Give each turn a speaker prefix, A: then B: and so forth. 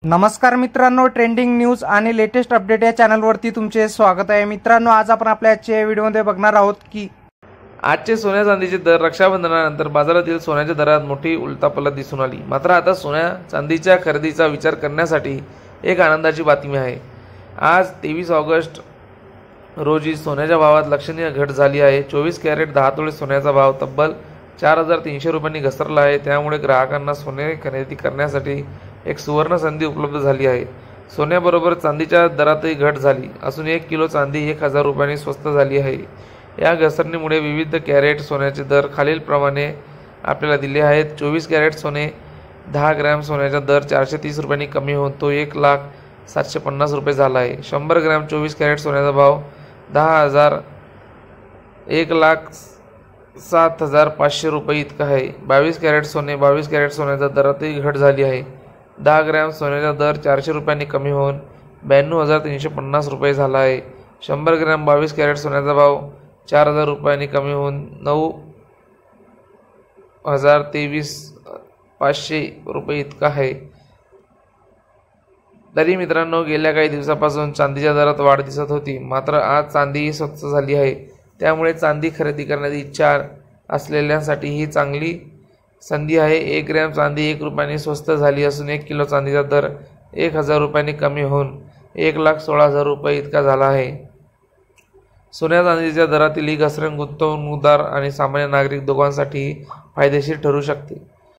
A: नमस्कार मित्रांनो, trending news आणि लेटेस्ट अपडेट या चॅनलवरती तुमचे स्वागत आहे। मित्रांनो, आज आपण आपल्या आजच्या व्हिडिओमध्ये बघणार आहोत की
B: आजचे सोन्या चांदीचे दर रक्षाबंधनानंतर बाजारातील सोन्याच्या दरात मोठी उलटापलट दिसून आली। मात्र आता सोन्या चांदीच्या खरेदीचा विचार करण्यासाठी एक आनंदाची बातमी आहे। आज 23 ऑगस्ट रोजी सोन्याच्या भावात लक्षणीय घट झाली आहे। 24 कॅरेट 10 तोळे सोन्याचा भाव तब्बल 4300 रुपयांनी घसरला आहे। त्यामुळे ग्राहकांना सोने खरेदी करण्यासाठी एक सुवर्ण संधी उपलब्ध झाली आहे। सोन्याबरोबर चांदीच्या दरातही घट झाली असून 1 किलो चांदी 1000 रुपयांनी स्वस्त झाली आहे। या घसरणीमुळे विविध कॅरेट सोन्याचे दर खालीलप्रमाणे आपल्याला दिले आहेत। 24 कॅरेट सोने 10 ग्रॅम सोन्याचा दर 430 रुपयांनी कमी होऊन तो 1,750 रुपये झाला आहे। 100 ग्रॅम 24 कॅरेट सोन्याचा भाव 1,07,500 रुपये इतका आहे। 22 कॅरेट सोन्याच्या दरातही घट झाली आहे। 10 ग्रॅम सोन्याचा दर 400 रुपयांनी कमी होऊन 92,350 रुपये झाला आहे। 100 ग्रॅम 22 कॅरेट सोन्याचा भाव 4,000 रुपयांनी कमी होऊन 9,023,500 रुपये इतका आहे। तरी मित्रांनो, गेल्या काही दिवसापासून चांदीच्या दरात वाढ दिसत होती, मात्र आज चांदी स्वस्त झाली आहे। त्यामुळे चांदी खरेदी करण्याची इच्छा असलेल्यांसाठी ही चांगली संधी आहे। 1 ग्रॅम चांदी 1 रुपयाने स्वस्त झाली असून 1 किलो चांदीचा दर 1000 रुपयांनी कमी होऊन 1,16,000 रुपये इतका झाला आहे। सोन्या चांदीच्या दरातील ही घसरण गुंतवणूकदार आणि सामान्य नागरिक दोघांसाठीही फायदेशीर ठरू शकते।